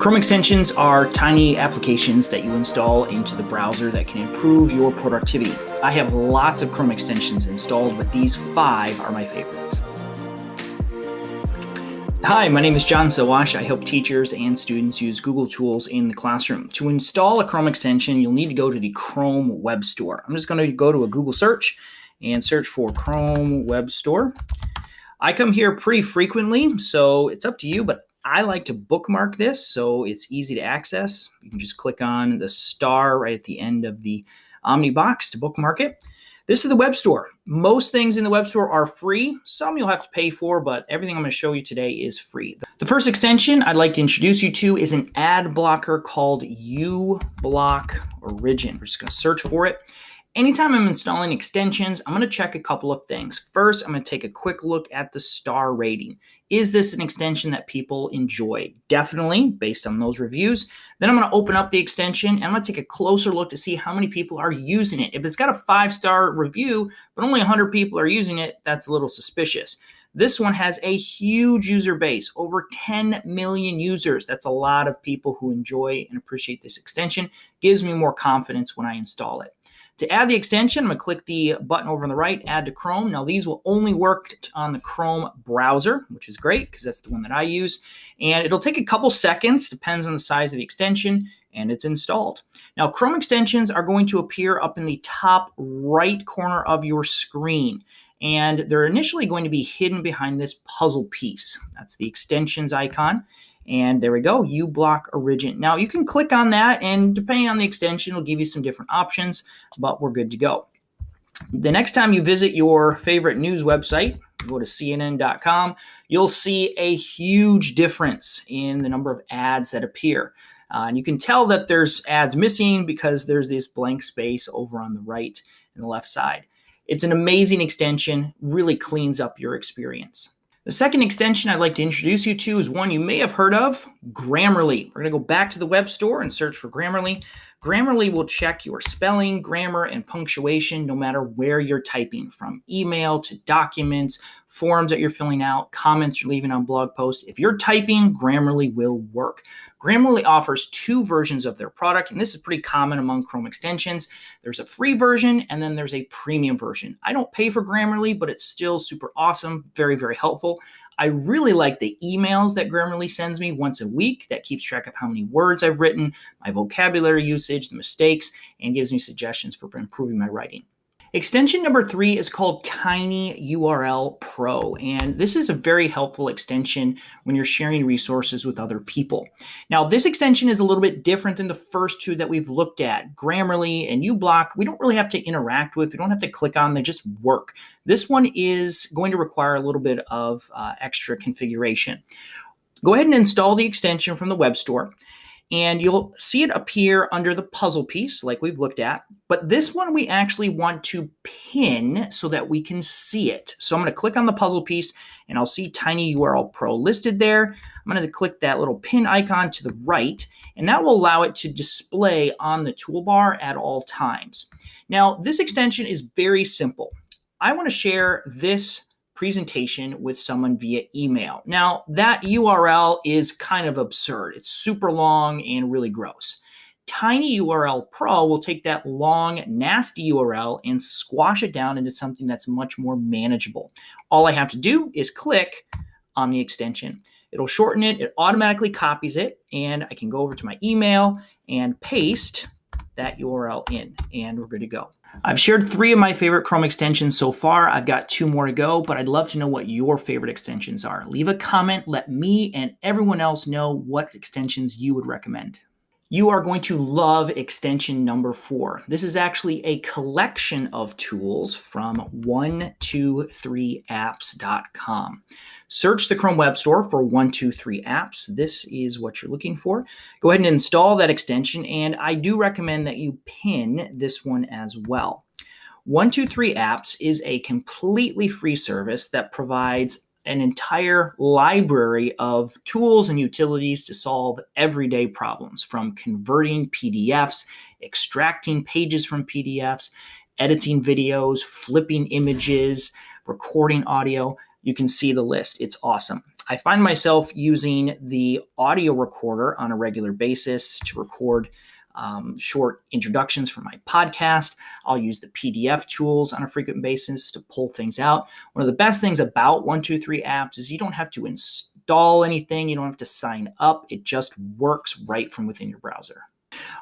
Chrome extensions are tiny applications that you install into the browser that can improve your productivity. I have lots of Chrome extensions installed, but these 5 are my favorites. Hi, my name is John Sowash. I help teachers and students use Google tools in the classroom. To install a Chrome extension, you'll need to go to the Chrome Web Store. I'm just going to go to a Google search and search for Chrome Web Store. I come here pretty frequently, so it's up to you, but I like to bookmark this so it's easy to access. You can just click on the star right at the end of the Omni box to bookmark it. This is the web store. Most things in the web store are free. Some you'll have to pay for, but everything I'm going to show you today is free. The first extension I'd like to introduce you to is an ad blocker called Ublock Origin. We're just going to search for it. Anytime I'm installing extensions, I'm going to check a couple of things. First, I'm going to take a quick look at the star rating. Is this an extension that people enjoy? Definitely, based on those reviews. Then I'm going to open up the extension and I'm going to take a closer look to see how many people are using it. If it's got a 5-star review, but only 100 people are using it, that's a little suspicious. This one has a huge user base, over 10 million users. That's a lot of people who enjoy and appreciate this extension. Gives me more confidence when I install it. To add the extension, I'm going to click the button over on the right, Add to Chrome. Now, these will only work on the Chrome browser, which is great because that's the one that I use. And it'll take a couple seconds, depends on the size of the extension, and it's installed. Now, Chrome extensions are going to appear up in the top right corner of your screen. And they're initially going to be hidden behind this puzzle piece. That's the extensions icon. And there we go, Ublock Origin. Now you can click on that and depending on the extension, it'll give you some different options, but we're good to go. The next time you visit your favorite news website, go to CNN.com, you'll see a huge difference in the number of ads that appear. And you can tell that there's ads missing because there's this blank space over on the right and the left side. It's an amazing extension, really cleans up your experience. The second extension I'd like to introduce you to is one you may have heard of, Grammarly. We're going to go back to the web store and search for Grammarly. Grammarly will check your spelling, grammar, and punctuation no matter where you're typing, from email to documents, forms that you're filling out, comments you're leaving on blog posts. If you're typing, Grammarly will work. Grammarly offers 2 versions of their product, and this is pretty common among Chrome extensions. There's a free version, and then there's a premium version. I don't pay for Grammarly, but it's still super awesome, very, very helpful. I really like the emails that Grammarly sends me once a week that keeps track of how many words I've written, my vocabulary usage, the mistakes, and gives me suggestions for improving my writing. Extension number 3 is called tinyURL Pro, and this is a very helpful extension when you're sharing resources with other people. Now, this extension is a little bit different than the first 2 that we've looked at. Grammarly and Ublock, we don't really have to interact with, we don't have to click on, they just work. This one is going to require a little bit of extra configuration. Go ahead and install the extension from the web store. And you'll see it appear under the puzzle piece like we've looked at. But this one we actually want to pin so that we can see it. So I'm going to click on the puzzle piece and I'll see tinyURL Pro listed there. I'm going to click that little pin icon to the right, and that will allow it to display on the toolbar at all times. Now, this extension is very simple. I want to share this presentation with someone via email. Now, that URL is kind of absurd. It's super long and really gross. tinyURL Pro will take that long, nasty URL and squash it down into something that's much more manageable. All I have to do is click on the extension. It'll shorten it, it automatically copies it, and I can go over to my email and paste that URL in, and we're good to go. I've shared 3 of my favorite Chrome extensions so far. I've got 2 more to go, but I'd love to know what your favorite extensions are. Leave a comment, let me and everyone else know what extensions you would recommend. You are going to love extension number 4. This is actually a collection of tools from 123apps.com. Search the Chrome Web Store for 123apps. This is what you're looking for. Go ahead and install that extension, and I do recommend that you pin this one as well. 123apps is a completely free service that provides an entire library of tools and utilities to solve everyday problems, from converting PDFs, extracting pages from PDFs, editing videos, flipping images, recording audio. You can see the list. It's awesome. I find myself using the audio recorder on a regular basis to record short introductions for my podcast. I'll use the PDF tools on a frequent basis to pull things out. One of the best things about 123 apps is you don't have to install anything. You don't have to sign up. It just works right from within your browser.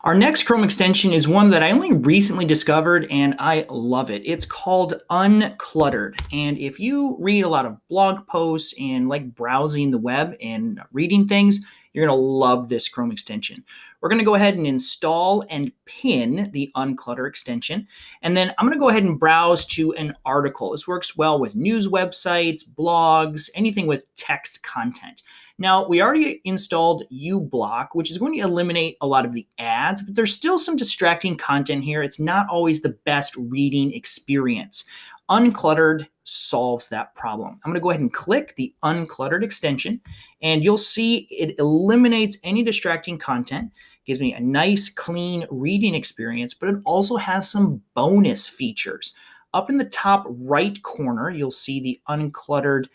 Our next Chrome extension is one that I only recently discovered, and I love it. It's called Uncluttered. And if you read a lot of blog posts and like browsing the web and reading things, you're going to love this Chrome extension. We're going to go ahead and install and pin the Unclutter extension. And then I'm going to go ahead and browse to an article. This works well with news websites, blogs, anything with text content. Now, we already installed Ublock, which is going to eliminate a lot of the ads, but there's still some distracting content here. It's not always the best reading experience. Uncluttered solves that problem. I'm going to go ahead and click the Uncluttered extension, and you'll see it eliminates any distracting content, gives me a nice, clean reading experience, but it also has some bonus features. Up in the top right corner, you'll see the Uncluttered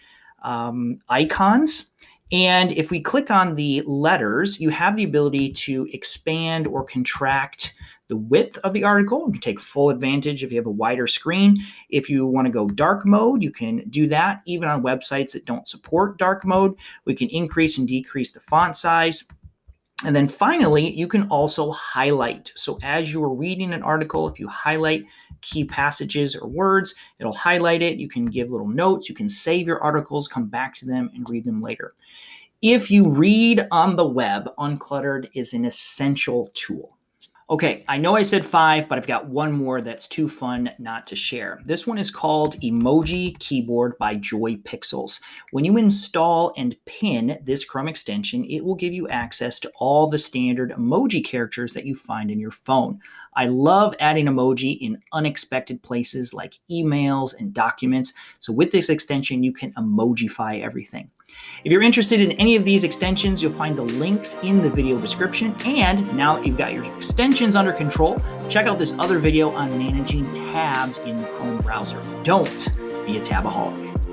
icons. And if we click on the letters, you have the ability to expand or contract the width of the article. You can take full advantage if you have a wider screen. If you want to go dark mode, you can do that. Even on websites that don't support dark mode, we can increase and decrease the font size. And then finally, you can also highlight. So as you are reading an article, if you highlight key passages or words, it'll highlight it. You can give little notes. You can save your articles, come back to them, and read them later. If you read on the web, Uncluttered is an essential tool. Okay, I know I said 5, but I've got one more that's too fun not to share. This one is called Emoji Keyboard by Joy Pixels. When you install and pin this Chrome extension, it will give you access to all the standard emoji characters that you find in your phone. I love adding emoji in unexpected places like emails and documents. So with this extension, you can emojify everything. If you're interested in any of these extensions, you'll find the links in the video description. And now that you've got your extensions under control, check out this other video on managing tabs in the Chrome browser. Don't be a tabaholic.